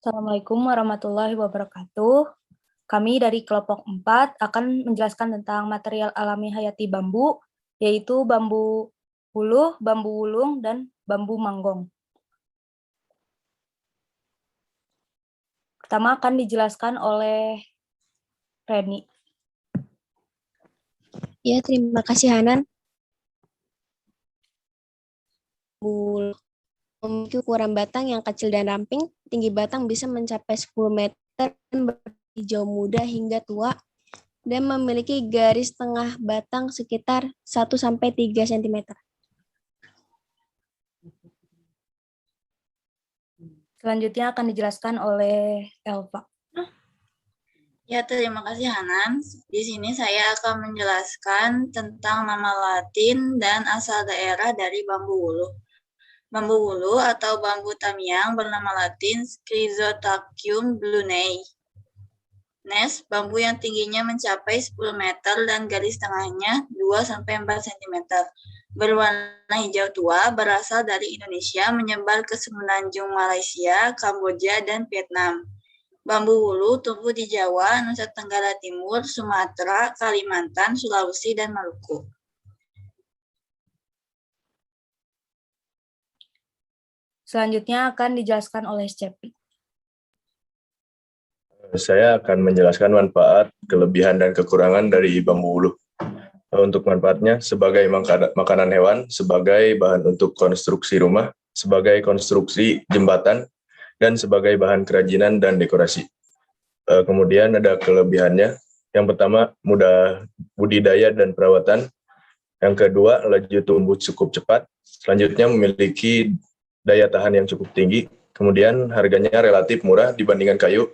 Assalamualaikum warahmatullahi wabarakatuh. Kami dari kelompok 4 akan menjelaskan tentang material alami hayati bambu, yaitu bambu puluh, bambu wulung, dan bambu manggong. Pertama akan dijelaskan oleh Reni. Ya, terima kasih Hanan. Memiliki ukuran batang yang kecil dan ramping, tinggi batang bisa mencapai 10 meter, berhijau muda hingga tua, dan memiliki garis tengah batang sekitar 1-3 cm. Selanjutnya akan dijelaskan oleh Elva. Ya, terima kasih Hanan. Di sini saya akan menjelaskan tentang nama Latin dan asal daerah dari bambu wuluh. Bambu wuluh atau bambu tamiang bernama Latin Schizotacum blunei. Nes, bambu yang tingginya mencapai 10 meter dan garis tengahnya 2-4 cm. Berwarna hijau tua, berasal dari Indonesia, menyebar ke semenanjung Malaysia, Kamboja, dan Vietnam. Bambu wuluh tumbuh di Jawa, Nusa Tenggara Timur, Sumatera, Kalimantan, Sulawesi, dan Maluku. Selanjutnya akan dijelaskan oleh Cepi. Saya akan menjelaskan manfaat, kelebihan, dan kekurangan dari bambu wuluh. Untuk manfaatnya, sebagai makanan hewan, sebagai bahan untuk konstruksi rumah, sebagai konstruksi jembatan, dan sebagai bahan kerajinan dan dekorasi. Kemudian ada kelebihannya. Yang pertama, mudah budidaya dan perawatan. Yang kedua, laju tumbuh cukup cepat. Selanjutnya, memiliki daya tahan yang cukup tinggi. Kemudian, harganya relatif murah dibandingkan kayu.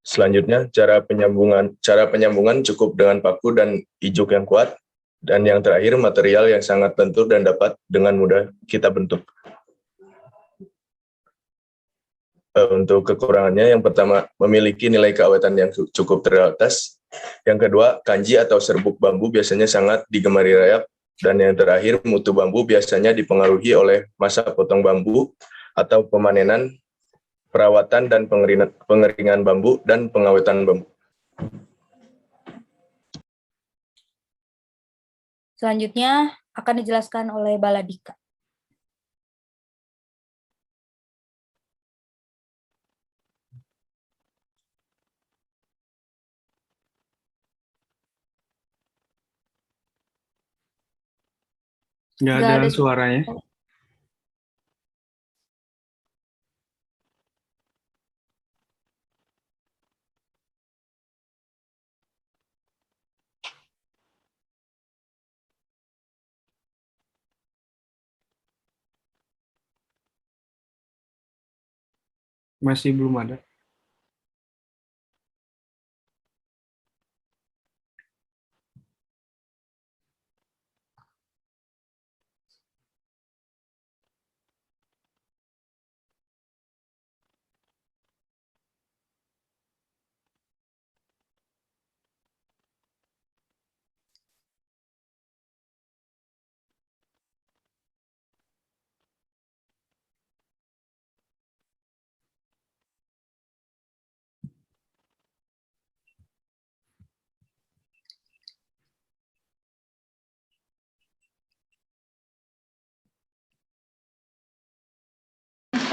Selanjutnya, cara penyambungan cukup dengan paku dan ijuk yang kuat. Dan yang terakhir, material yang sangat lentur dan dapat dengan mudah kita bentuk. Untuk kekurangannya, yang pertama, memiliki nilai keawetan yang cukup terbatas. Yang kedua, kanji atau serbuk bambu biasanya sangat digemari rayap. Dan yang terakhir, mutu bambu biasanya dipengaruhi oleh masa potong bambu atau pemanenan, perawatan dan pengeringan bambu, dan pengawetan bambu. Selanjutnya akan dijelaskan oleh Baladika. Nggak ada suaranya. Masih belum ada.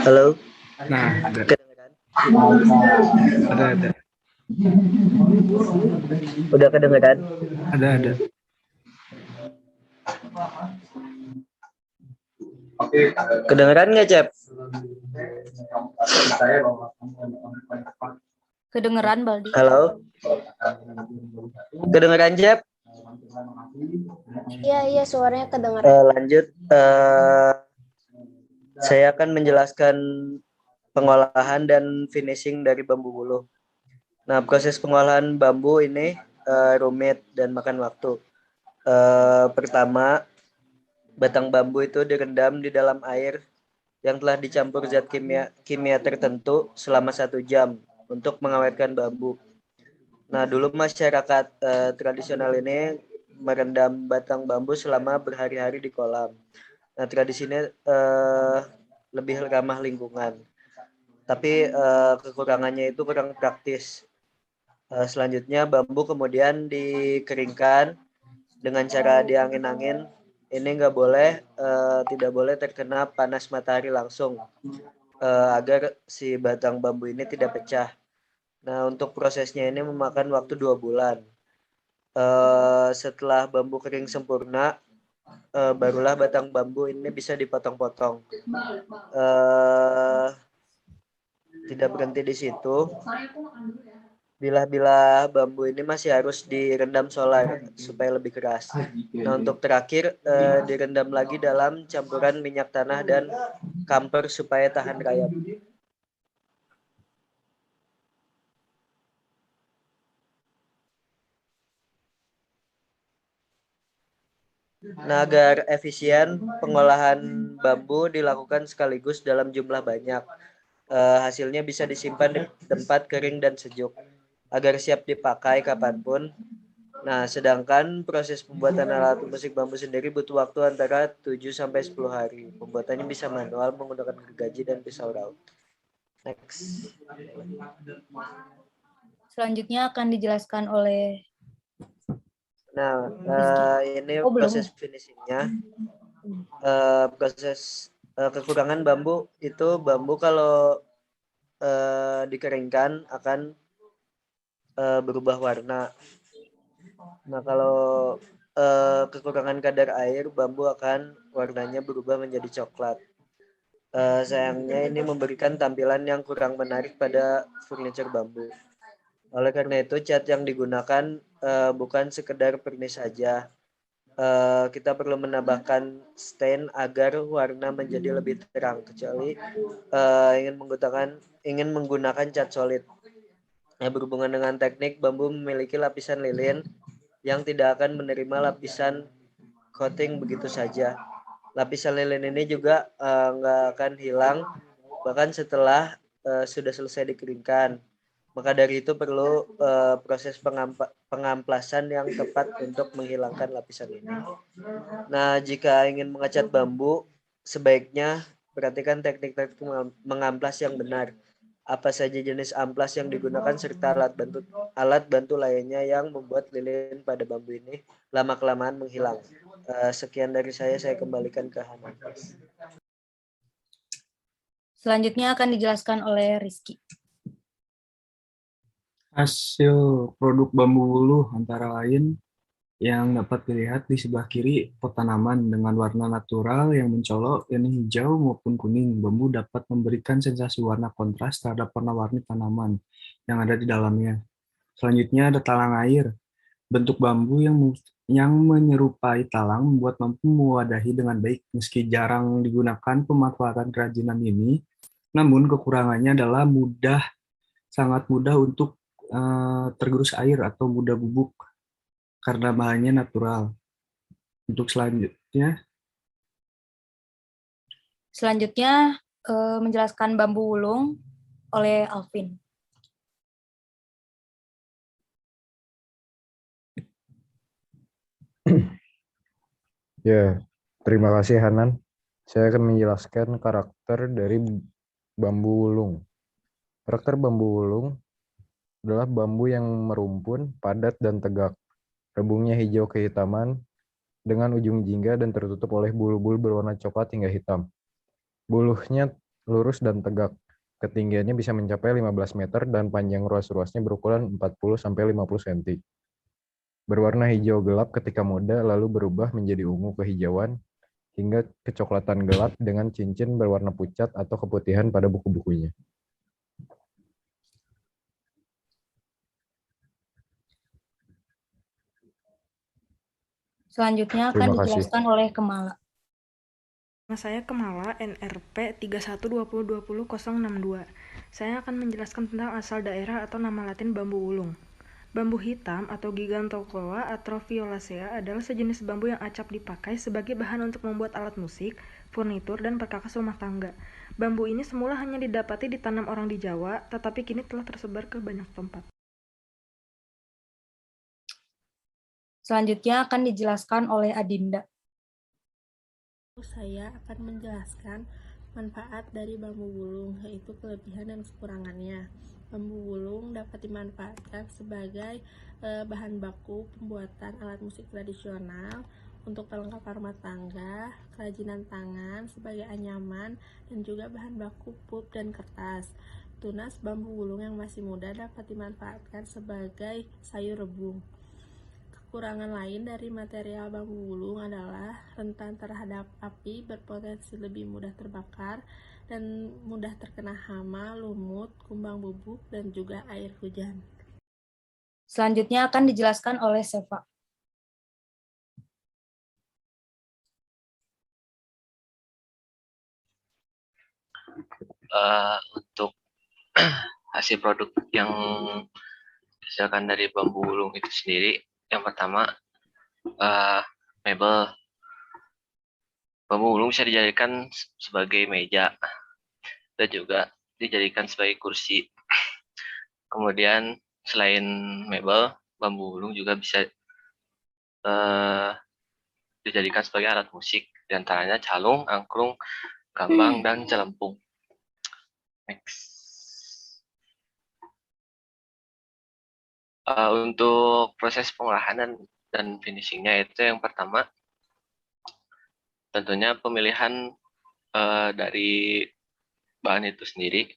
Halo. Nah, ada. Kedengeran? Ada. Udah kedengeran? Ada. Kedengeran nggak, Cep? Kedengeran, Baldi? Halo? Kedengeran, Cep? Iya, suaranya kedengaran. Lanjut. Saya akan menjelaskan pengolahan dan finishing dari bambu wuluh. Nah, proses pengolahan bambu ini rumit dan makan waktu. Pertama, batang bambu itu direndam di dalam air yang telah dicampur zat kimia tertentu selama 1 jam untuk mengawetkan bambu. Nah, dulu masyarakat tradisional ini merendam batang bambu selama berhari-hari di kolam. Nah, tradisi ini lebih ramah lingkungan. tapi kekurangannya itu kurang praktis. Selanjutnya bambu kemudian dikeringkan dengan cara diangin-angin. Ini tidak boleh terkena panas matahari langsung agar si batang bambu ini tidak pecah. Nah, untuk prosesnya ini memakan waktu 2 bulan. Setelah bambu kering sempurna, barulah batang bambu ini bisa dipotong-potong. Tidak berhenti di situ. Bilah-bilah bambu ini masih harus direndam solar supaya lebih keras. Nah, untuk terakhir direndam lagi dalam campuran minyak tanah dan kamper supaya tahan rayap. Nah, agar efisien, pengolahan bambu dilakukan sekaligus dalam jumlah banyak. Hasilnya bisa disimpan di tempat kering dan sejuk agar siap dipakai kapanpun. Nah, sedangkan proses pembuatan alat musik bambu sendiri butuh waktu antara 7-10 hari. Pembuatannya bisa manual menggunakan gergaji dan pisau raut. Next. Selanjutnya akan dijelaskan oleh Nah, ini belum. proses finishingnya. Proses kekurangan bambu itu bambu kalau dikeringkan akan berubah warna. Nah, kalau kekurangan kadar air, bambu akan warnanya berubah menjadi coklat. Sayangnya ini memberikan tampilan yang kurang menarik pada furniture bambu. Oleh karena itu, cat yang digunakan bukan sekedar pernis saja. Kita perlu menambahkan stain agar warna menjadi lebih terang, kecuali ingin menggunakan cat solid. Berhubungan dengan teknik, bambu memiliki lapisan lilin yang tidak akan menerima lapisan coating begitu saja. Lapisan lilin ini juga nggak akan hilang bahkan setelah sudah selesai dikeringkan. Maka dari itu perlu proses pengamplasan yang tepat untuk menghilangkan lapisan ini. Nah, jika ingin mengecat bambu, sebaiknya perhatikan teknik-teknik mengamplas yang benar. Apa saja jenis amplas yang digunakan serta alat bantu lainnya yang membuat lilin pada bambu ini lama-kelamaan menghilang. Sekian dari saya kembalikan ke Hanan. Selanjutnya akan dijelaskan oleh Rizky. Hasil produk bambu wuluh antara lain yang dapat dilihat di sebelah kiri pot tanaman dengan warna natural yang mencolok, yakni hijau maupun kuning. Bambu dapat memberikan sensasi warna kontras terhadap warna-warni tanaman yang ada di dalamnya. Selanjutnya ada talang air. Bentuk bambu yang menyerupai talang membuat mampu mewadahi dengan baik. Meski jarang digunakan pemanfaatan kerajinan ini, namun kekurangannya adalah sangat mudah untuk tergerus air atau mudah bubuk karena bahannya natural. Untuk Selanjutnya menjelaskan bambu wulung oleh Alvin. Ya, terima kasih Hanan. Saya akan menjelaskan karakter dari bambu wulung. Karakter bambu wulung adalah bambu yang merumpun, padat, dan tegak. Rebungnya hijau kehitaman dengan ujung jingga dan tertutup oleh bulu-bulu berwarna coklat hingga hitam. Buluhnya lurus dan tegak. Ketinggiannya bisa mencapai 15 meter dan panjang ruas-ruasnya berukuran 40-50 cm. Berwarna hijau gelap ketika muda, lalu berubah menjadi ungu kehijauan hingga kecoklatan gelap dengan cincin berwarna pucat atau keputihan pada buku-bukunya. Selanjutnya akan dijelaskan oleh Kemala. Nama saya Kemala, NRP 31202062. Saya akan menjelaskan tentang asal daerah atau nama latin bambu wulung. Bambu hitam atau Gigantocoa atroviolacea adalah sejenis bambu yang acap dipakai sebagai bahan untuk membuat alat musik, furnitur, dan perkakas rumah tangga. Bambu ini semula hanya didapati ditanam orang di Jawa, tetapi kini telah tersebar ke banyak tempat. Selanjutnya akan dijelaskan oleh Adinda. Saya akan menjelaskan Manfaat dari bambu wulung, yaitu kelebihan dan kekurangannya. Bambu wulung dapat dimanfaatkan sebagai bahan baku pembuatan alat musik tradisional, untuk perlengkapan rumah tangga, kerajinan tangan, sebagai anyaman, dan juga bahan baku pulp dan kertas. Tunas bambu wulung yang masih muda dapat dimanfaatkan sebagai sayur rebung. Kekurangan lain dari material bambu wulung adalah rentan terhadap api, berpotensi lebih mudah terbakar, dan mudah terkena hama, lumut, kumbang bubuk, dan juga air hujan. Selanjutnya akan dijelaskan oleh Seva. Untuk hasil produk yang dihasilkan dari bambu wulung itu sendiri, yang pertama mebel. Bambu wulung bisa dijadikan sebagai meja dan juga dijadikan sebagai kursi. Kemudian selain mebel, bambu wulung juga bisa dijadikan sebagai alat musik, diantaranya calung, angklung, gambang, dan celempung. Next. Untuk proses pengolahan dan finishingnya itu yang pertama, tentunya pemilihan dari bahan itu sendiri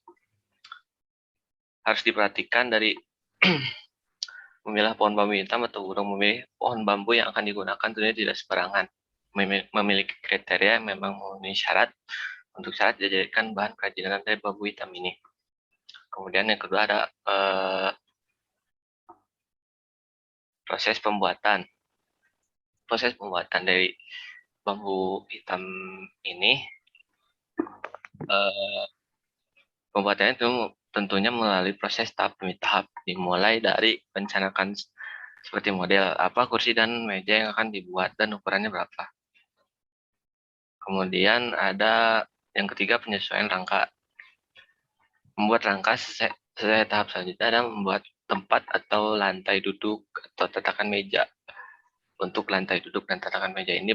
harus diperhatikan dari memilah pohon bambu hitam atau burung memilih pohon bambu yang akan digunakan tentunya tidak sembarangan. Memiliki kriteria memang memenuhi syarat untuk syarat dijadikan bahan kerajinan dari bambu hitam ini. Kemudian yang kedua ada proses pembuatan. Proses pembuatan dari bambu hitam ini, pembuatannya itu tentunya melalui proses tahap demi tahap, dimulai dari rencanakan seperti model apa kursi dan meja yang akan dibuat dan ukurannya berapa. Kemudian ada yang ketiga, penyesuaian rangka. Membuat rangka sesuai tahap selanjutnya ada membuat tempat atau lantai duduk atau tatakan meja. Untuk lantai duduk dan tatakan meja ini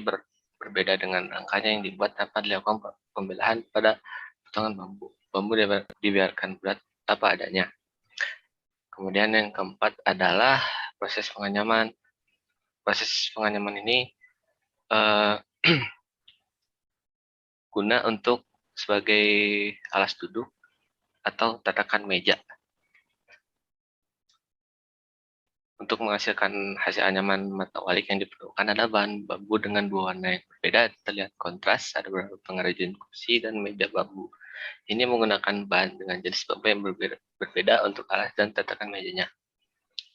berbeda dengan rangkanya yang dibuat tanpa dilakukan pembelahan pada potongan bambu. Bambu dibiarkan berat apa adanya. Kemudian yang keempat adalah proses penganyaman. Proses penganyaman ini guna untuk sebagai alas duduk atau tatakan meja. Untuk menghasilkan hasil anyaman mata walik yang diperlukan adalah bahan bambu dengan dua warna yang berbeda, terlihat kontras, ada beberapa pengrajin kursi dan meja bambu. Ini menggunakan bahan dengan jenis bambu yang berbeda untuk alas dan tatakan mejanya.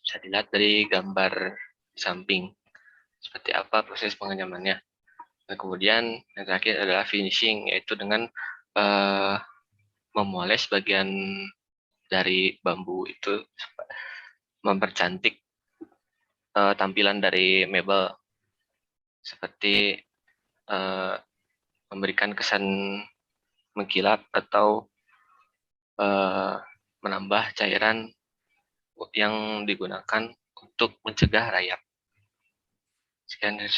Bisa dilihat dari gambar di samping seperti apa proses penganyamannya. Nah, kemudian yang terakhir adalah finishing, yaitu dengan memoles bagian dari bambu itu, mempercantik tampilan dari mebel, seperti memberikan kesan mengkilap atau menambah cairan yang digunakan untuk mencegah rayap. Sekian dari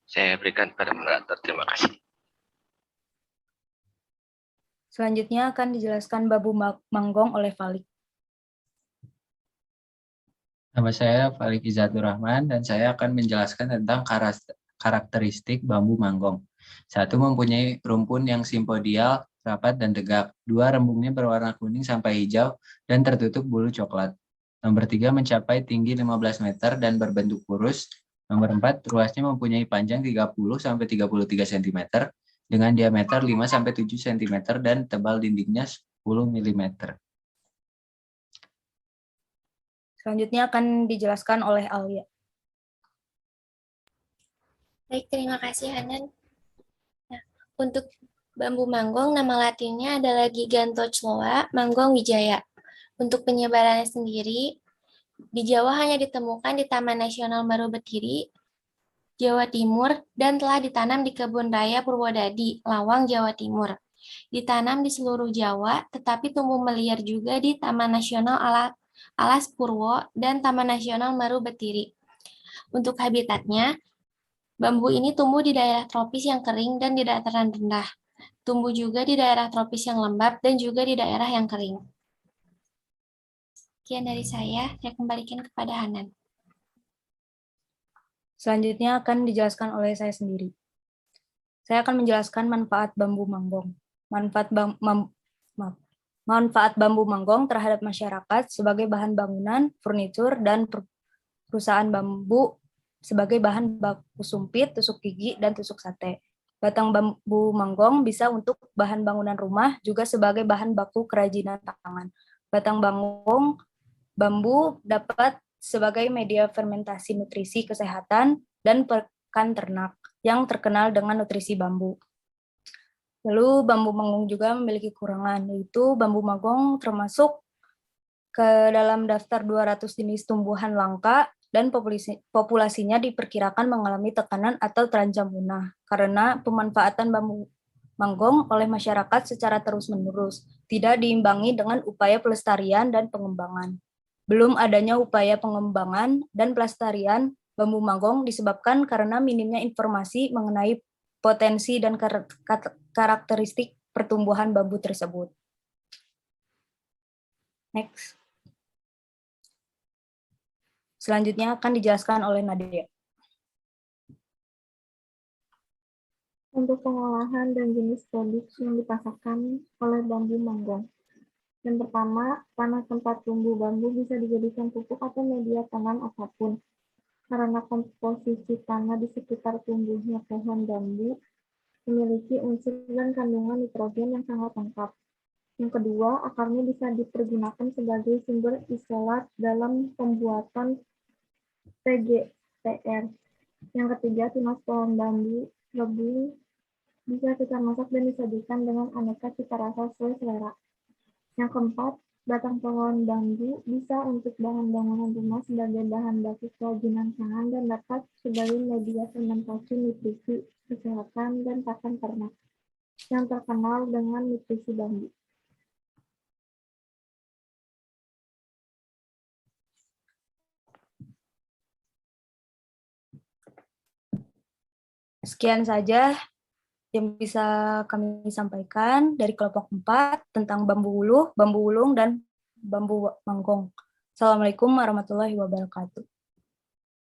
saya berikan pada moderator. Terima kasih. Selanjutnya akan dijelaskan bambu manggong oleh Falik. Nama saya Falik Izatur Rahman dan saya akan menjelaskan tentang karakteristik bambu manggong. Satu, mempunyai rumpun yang simpodial, rapat dan tegak. Dua, rembungnya berwarna kuning sampai hijau dan tertutup bulu coklat. Nomor 3, mencapai tinggi 15 meter dan berbentuk kurus. Nomor 4, ruasnya mempunyai panjang 30 sampai 33 cm dengan diameter 5 sampai 7 cm dan tebal dindingnya 10 mm. Selanjutnya akan dijelaskan oleh Alia. Baik, terima kasih Hanan. Nah, untuk bambu manggong, nama latinnya adalah Gigantochloa manggong wijaya. Untuk penyebarannya sendiri, di Jawa hanya ditemukan di Taman Nasional Marobetiri, Jawa Timur, dan telah ditanam di Kebun Raya Purwodadi, Lawang, Jawa Timur. Ditanam di seluruh Jawa, tetapi tumbuh meliar juga di Taman Nasional Alas Purwo dan Taman Nasional Marobetiri. Untuk habitatnya, bambu ini tumbuh di daerah tropis yang kering dan di dataran rendah. Tumbuh juga di daerah tropis yang lembab dan juga di daerah yang kering. Sekian dari saya kembalikan kepada Hanan. Selanjutnya akan dijelaskan oleh saya sendiri. Saya akan menjelaskan manfaat bambu manggong. Manfaat bambu manggong terhadap masyarakat sebagai bahan bangunan, furnitur, dan perusahaan bambu sebagai bahan baku sumpit, tusuk gigi, dan tusuk sate. Batang bambu manggong bisa untuk bahan bangunan rumah, juga sebagai bahan baku kerajinan tangan. Batang bambu dapat sebagai media fermentasi nutrisi kesehatan dan pakan ternak yang terkenal dengan nutrisi bambu. Lalu bambu manggong juga memiliki kekurangan, yaitu bambu manggong termasuk ke dalam daftar 200 jenis tumbuhan langka dan populasinya diperkirakan mengalami tekanan atau terancam punah karena pemanfaatan bambu manggong oleh masyarakat secara terus-menerus tidak diimbangi dengan upaya pelestarian dan pengembangan. Belum adanya upaya pengembangan dan pelestarian bambu manggong disebabkan karena minimnya informasi mengenai potensi dan karakteristik pertumbuhan bambu tersebut. Next. Selanjutnya akan dijelaskan oleh Nadia. Untuk pengolahan dan jenis produk yang dipasarkan oleh bambu manggong. Yang pertama, tanah tempat tumbuh bambu bisa dijadikan pupuk atau media tanam apapun. Karena komposisi tanah di sekitar tumbuhnya pohon bambu memiliki unsur dan kandungan nitrogen yang sangat lengkap. Yang kedua, akarnya bisa dipergunakan sebagai sumber isolat dalam pembuatan PGTR. Yang ketiga, tunas pohon bambu rebung bisa kita masak dan disajikan dengan aneka cita rasa sesuai selera. Yang keempat, batang pohon bambu bisa untuk bahan bangunan rumah sebagai bahan baku kerajinan tangan dan dapat sebagai media fermentasi nutrisi kesehatan dan pakan ternak yang terkenal dengan nutrisi bambu. Sekian saja yang bisa kami sampaikan dari kelompok 4 tentang bambu uluh, bambu ulung, dan bambu manggong. Assalamualaikum warahmatullahi wabarakatuh.